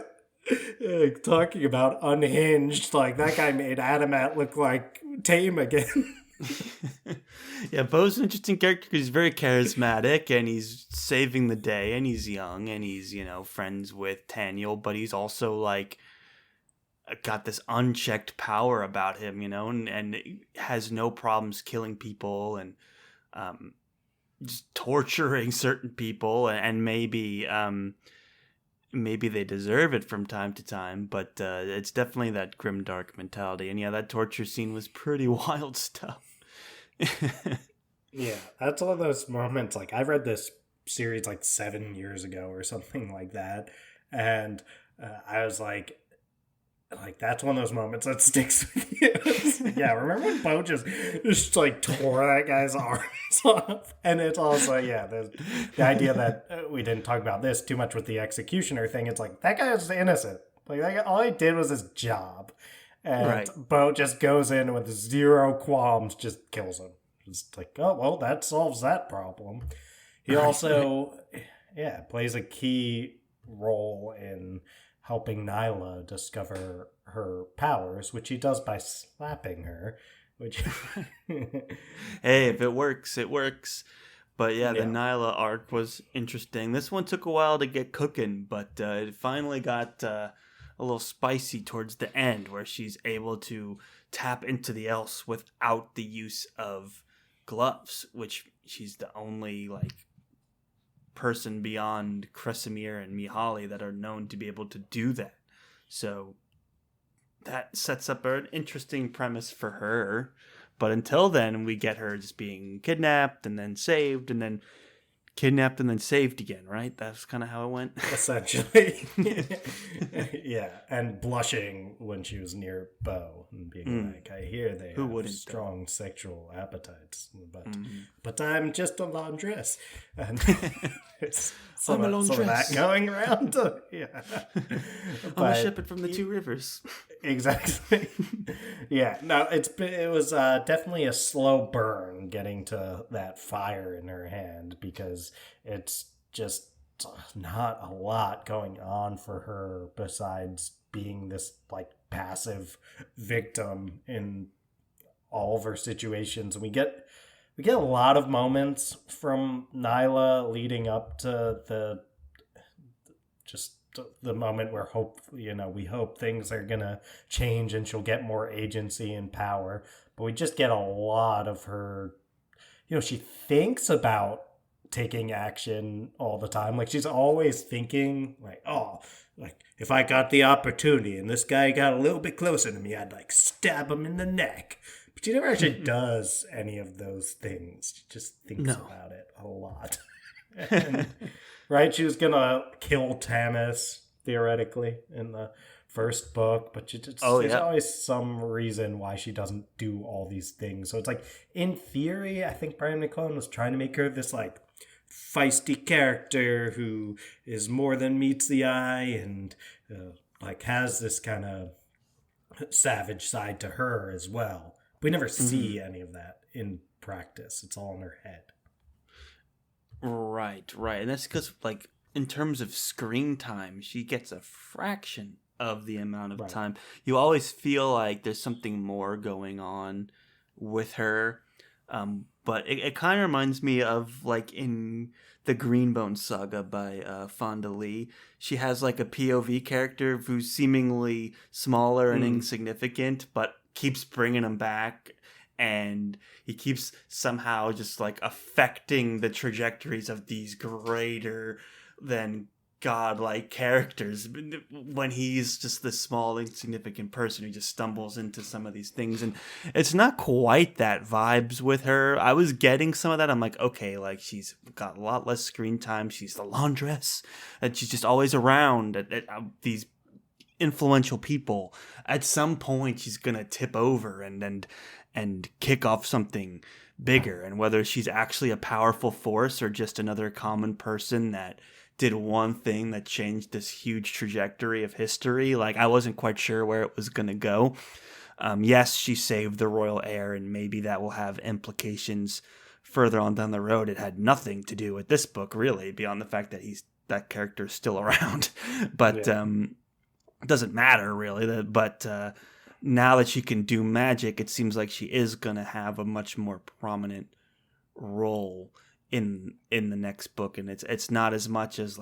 talking about unhinged. Like, that guy made Adamat look like tame again. Yeah, Bo's an interesting character because he's very charismatic and he's saving the day and he's young and he's, friends with Taniel, but he's also like got this unchecked power about him, and has no problems killing people and just torturing certain people, and maybe they deserve it from time to time, but it's definitely that grim, dark mentality. And that torture scene was pretty wild stuff. Yeah, that's one of those moments. Like, I read this series like 7 years ago or something like that. And I was like, that's one of those moments that sticks with you. Yeah, remember when Bo just like tore that guy's arms off? And it's also, yeah, the idea that we didn't talk about this too much with the executioner thing. It's like, that guy was innocent. Like, that guy, all he did was his job. And Right. Bo just goes in with zero qualms, just kills him. Just like, oh, well, that solves that problem. He also, yeah, plays a key role in helping Nyla discover her powers, which he does by slapping her, which Hey, if it works, it works. But yeah, the Yeah. Nyla arc was interesting. This one took a while to get cooking, but it finally got a little spicy towards the end, where she's able to tap into the else without the use of gloves, which she's the only person beyond Kresimir and Mihaly that are known to be able to do that. So that sets up an interesting premise for her. But until then, we get her just being kidnapped and then saved and then kidnapped and then saved again, right? That's kind of how it went. essentially, yeah, and blushing when she was near Bo and being like, "I hear they Who have wouldn't, strong sexual appetites, but I'm just a laundress." And it's some I'm a of that laundress. going around. Yeah, I'm a shepherd from the two rivers. Exactly. Yeah. No, it was definitely a slow burn getting to that fire in her hand, because it's just not a lot going on for her besides being this passive victim in all of her situations. And we get a lot of moments from Nyla leading up to the moment where we hope things are gonna change and she'll get more agency and power. But we just get a lot of her, she thinks about taking action all the time. Like, she's always thinking if I got the opportunity and this guy got a little bit closer to me, I'd stab him in the neck. But she never actually does any of those things. She just thinks about it a lot. And, right? She was gonna kill Tanis theoretically in the first book, but there's always some reason why she doesn't do all these things. So it's in theory, I think Brian McClellan was trying to make her this feisty character who is more than meets the eye and has this kind of savage side to her as well. We never see any of that in practice. It's all in her head. Right. And that's because, in terms of screen time, she gets a fraction of the amount of time. You always feel like there's something more going on with her. But it kind of reminds me of, in the Greenbone saga by Fonda Lee. She has, a POV character who's seemingly smaller and insignificant, but keeps bringing him back. And he keeps somehow just affecting the trajectories of these greater than godlike characters when he's just this small insignificant person who just stumbles into some of these things. And it's not quite that vibes with her. I was getting some of that. I'm okay, she's got a lot less screen time. She's the laundress and she's just always around at these influential people. At some point she's gonna tip over and kick off something bigger, and whether she's actually a powerful force or just another common person that did one thing that changed this huge trajectory of history, I wasn't quite sure where it was going to go. Yes, she saved the royal heir, and maybe that will have implications further on down the road. It had nothing to do with this book, really, beyond the fact that that character is still around. But it doesn't matter, really. But now that she can do magic, it seems like she is going to have a much more prominent role in the next book, and it's not as much as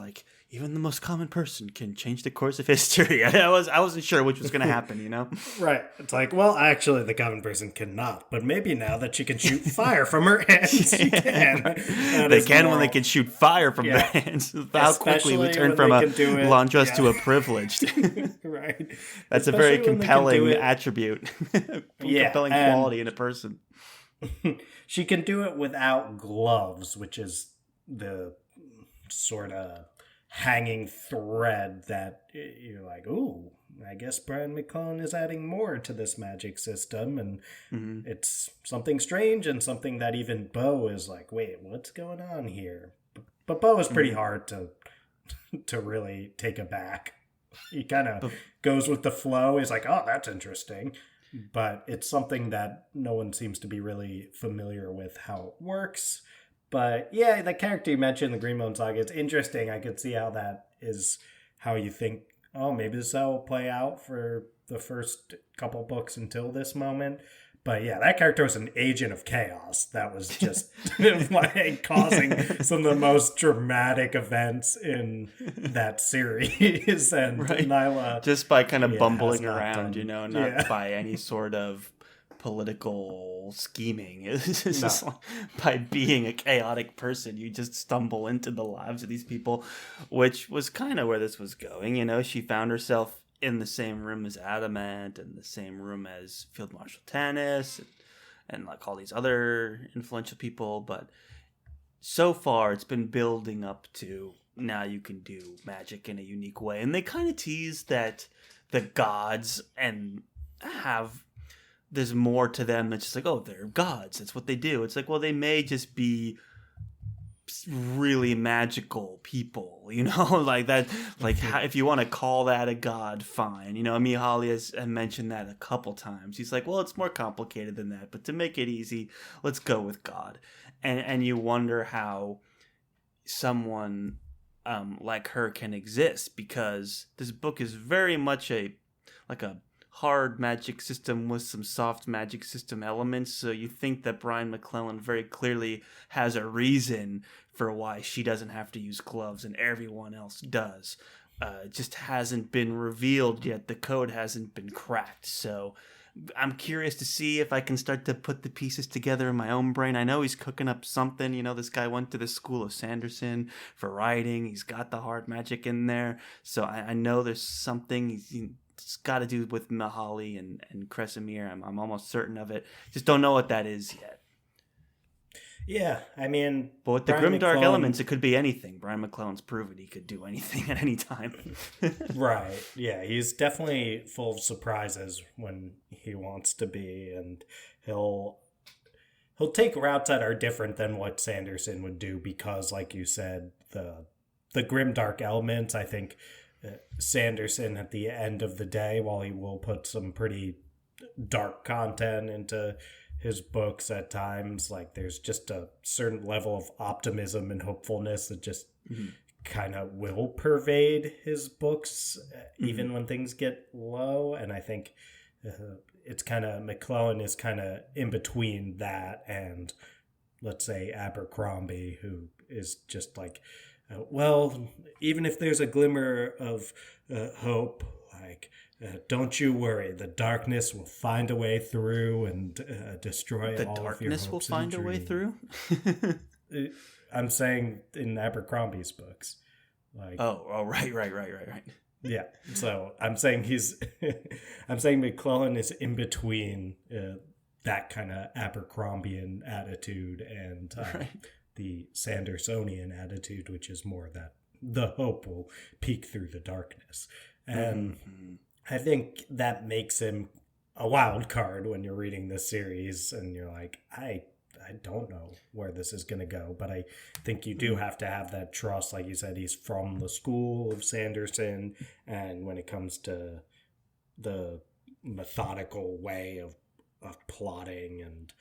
even the most common person can change the course of history. I wasn't sure which was going to happen, Right. It's well, actually, the common person cannot, but maybe now that she can shoot fire from her hands, she can. They can when they can shoot fire from their hands. How quickly we turn from a laundress to a privileged. Right. That's Especially a very compelling attribute. Compelling quality in a person. She can do it without gloves, which is the sort of hanging thread that you're like, ooh, I guess Brian McClellan is adding more to this magic system, and it's something strange and something that even Bo is like, wait, what's going on here? But Bo is pretty hard to really take aback. He kind of goes with the flow. He's like, oh, that's interesting. But it's something that no one seems to be really familiar with how it works. But yeah, the character you mentioned, the Greenbone Saga, it's interesting. I could see how that is how you think, oh, maybe this will play out for the first couple books until this moment. But yeah, that character was an agent of chaos that was just like causing some of the most dramatic events in that series. And Nyla, just by kind of bumbling around, not by any sort of political scheming. It's just like, by being a chaotic person, you just stumble into the lives of these people, which was kind of where this was going. She found herself in the same room as Adamant, and the same room as Field Marshal Tanis, and like all these other influential people. But so far, it's been building up to now you can do magic in a unique way, and they kind of tease that the gods there's more to them than just like, oh, they're gods. That's what they do. It's like, well, they may just be really magical people, like that, like if you want to call that a god, fine. Mihaly has mentioned that a couple times. He's like, well, it's more complicated than that, but to make it easy, let's go with god. And you wonder how someone like her can exist, because this book is very much a hard magic system with some soft magic system elements. So you think that Brian McClellan very clearly has a reason for why she doesn't have to use gloves and everyone else does. It just hasn't been revealed yet. The code hasn't been cracked. So I'm curious to see if I can start to put the pieces together in my own brain. I know he's cooking up something. This guy went to the school of Sanderson for writing. He's got the hard magic in there. So I know there's something it's got to do with Mihaly and Kresimir. I'm almost certain of it. Just don't know what that is yet. Yeah, I mean... But with the grimdark elements, it could be anything. Brian McClellan's proven he could do anything at any time. Right, yeah. He's definitely full of surprises when he wants to be, and he'll take routes that are different than what Sanderson would do because, like you said, the grimdark elements, I think Sanderson, at the end of the day, while he will put some pretty dark content into his books at times, like there's just a certain level of optimism and hopefulness that just kind of will pervade his books even when things get low. And I think it's kind of, McClellan is kind of in between that and, let's say, Abercrombie, who is just like, well, even if there's a glimmer of hope, like, don't you worry, the darkness will find a way through and destroy all of your hopes. The darkness will find a way through? I'm saying in Abercrombie's books. Like, right. Yeah, so I'm saying I'm saying McClellan is in between that kind of Abercrombian attitude and the Sandersonian attitude, which is more that the hope will peek through the darkness. And I think that makes him a wild card when you're reading this series and you're like, I don't know where this is going to go, but I think you do have to have that trust. Like you said, he's from the school of Sanderson, and when it comes to the methodical way of plotting and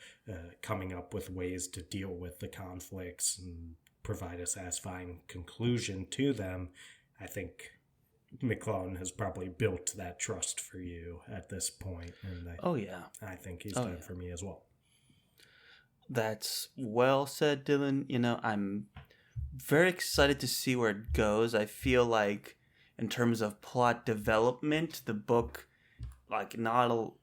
coming up with ways to deal with the conflicts and provide a satisfying conclusion to them, I think McClellan has probably built that trust for you at this point. And I think he's done it for me as well. That's well said, Dylan. I'm very excited to see where it goes. I feel like in terms of plot development, the book, like, not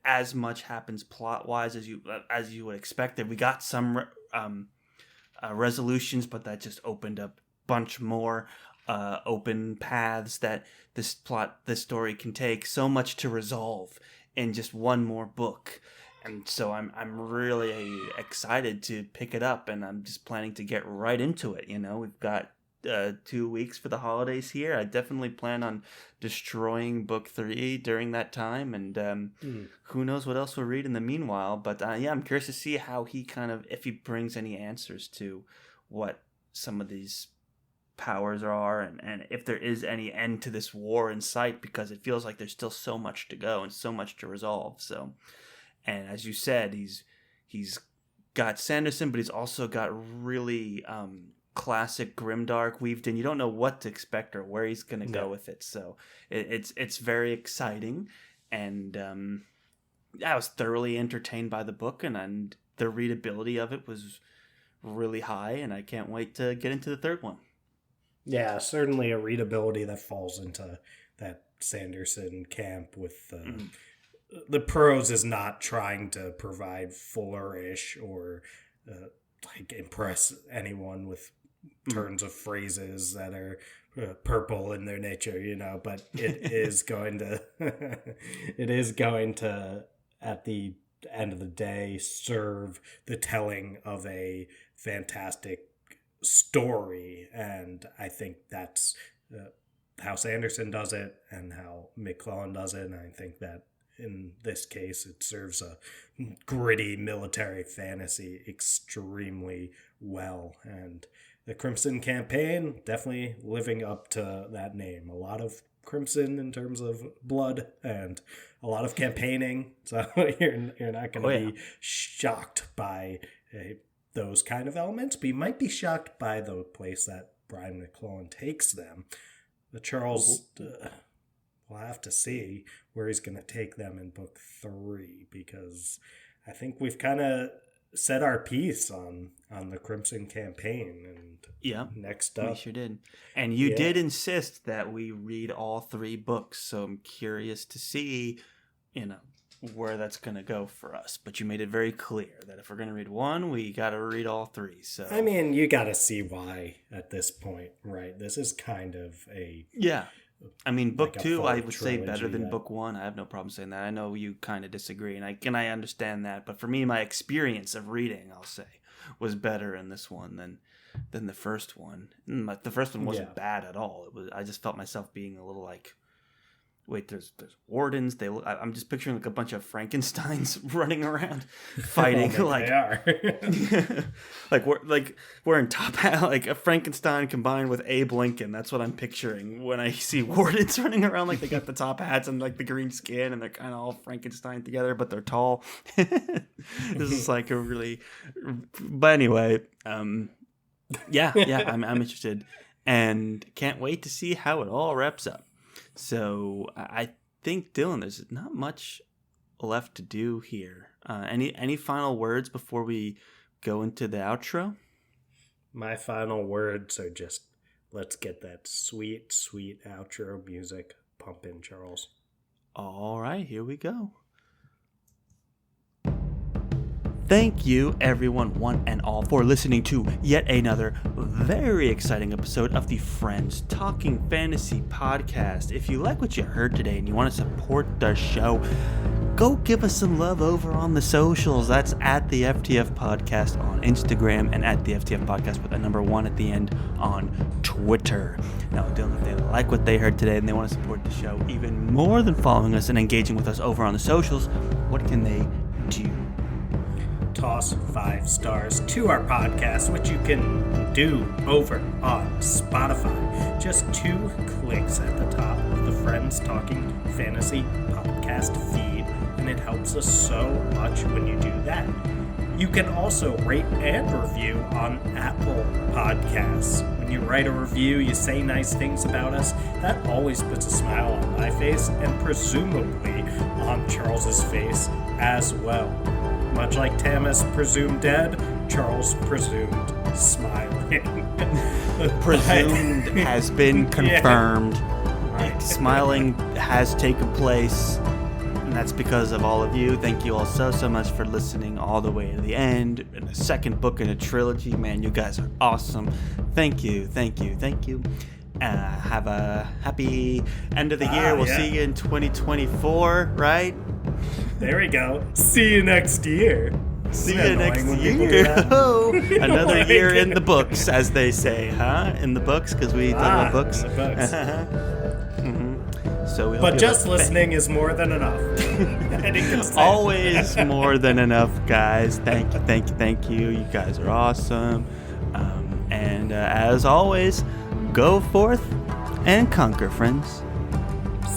as much happens plot-wise as you would expect. We got some resolutions, but that just opened up a bunch more open paths that this story can take. So much to resolve in just one more book. And so I'm really excited to pick it up, and I'm just planning to get right into it. We've got 2 weeks for the holidays here. I definitely plan on destroying book 3 during that time, and who knows what else we'll read in the meanwhile. But yeah, I'm curious to see how he if he brings any answers to what some of these powers are, and if there is any end to this war in sight, because it feels like there's still so much to go and so much to resolve. So, and as you said, he's got Sanderson, but he's also got really classic grimdark weaved in. You don't know what to expect or where he's going to go with it. So it's very exciting, and I was thoroughly entertained by the book, and the readability of it was really high, and I can't wait to get into the third one. Yeah, certainly a readability that falls into that Sanderson camp with the prose is not trying to provide fuller-ish or like impress anyone with turns of phrases that are purple in their nature, but it is going to at the end of the day serve the telling of a fantastic story, and I think that's how Sanderson does it and how McClellan does it, and I think that in this case it serves a gritty military fantasy extremely well, and the Crimson Campaign definitely living up to that name. A lot of crimson in terms of blood and a lot of campaigning, so you're not going to be shocked by those kind of elements, but you might be shocked by the place that Brian McClellan takes them. The Charles, we'll have to see where he's going to take them in book 3, because I think we've kind of said our piece on the Crimson Campaign. And next up, we sure did. And you did insist that we read all 3 books, so I'm curious to see, where that's going to go for us. But you made it very clear that if we're going to read one, we got to read all 3. So I mean, you got to see why at this point, right? This is kind of a... Yeah. I mean, book 2, I would say better than book 1. I have no problem saying that. I know you kind of disagree, and I understand that. But for me, my experience of reading, I'll say, was better in this one than the first one. The first one wasn't bad at all. I just felt myself being a little like... Wait, there's wardens. I'm just picturing like a bunch of Frankensteins running around fighting. Like they are. like wearing top hat, like a Frankenstein combined with Abe Lincoln. That's what I'm picturing when I see wardens running around. Like they got the top hats and like the green skin, and they're kind of all Frankenstein together, but they're tall. This is like a really. But anyway, I'm interested and can't wait to see how it all wraps up. So I think, Dylan, there's not much left to do here. Any final words before we go into the outro? My final words are just, let's get that sweet, sweet outro music pumping, Charles. All right, here we go. Thank you, everyone, one and all, for listening to yet another very exciting episode of the Friends Talking Fantasy podcast. If you like what you heard today and you want to support the show, go give us some love over on the socials. That's at the FTF Podcast on Instagram and at the FTF Podcast with a number 1 at the end on Twitter. Now, Dylan, if they like what they heard today and they want to support the show even more than following us and engaging with us over on the socials, what can they do? Toss 5 stars to our podcast, which you can do over on Spotify. Just 2 clicks at the top of the Friends Talking Fantasy podcast feed, and it helps us so much when you do that. You can also rate and review on Apple Podcasts. When you write a review, you say nice things about us, that always puts a smile on my face and presumably on Charles's face as well. Much like Tamas presumed dead, Charles presumed smiling. Presumed has been confirmed. Right. Smiling has taken place, and that's because of all of you. Thank you all so much for listening all the way to the end. In the second book in a trilogy, man, you guys are awesome. Thank you. Have a happy end of the year. We'll see you in 2024, right? There we go. See you next year. See Isn't it you next annoying when people do year. that? Oh, another Like- year in the books, as they say, huh? In the books, because we talk about books. in the books. So we hope But you just have a listening is more than enough. Always more than enough, guys. Thank you. You guys are awesome. And as always, go forth and conquer, friends.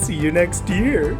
See you next year.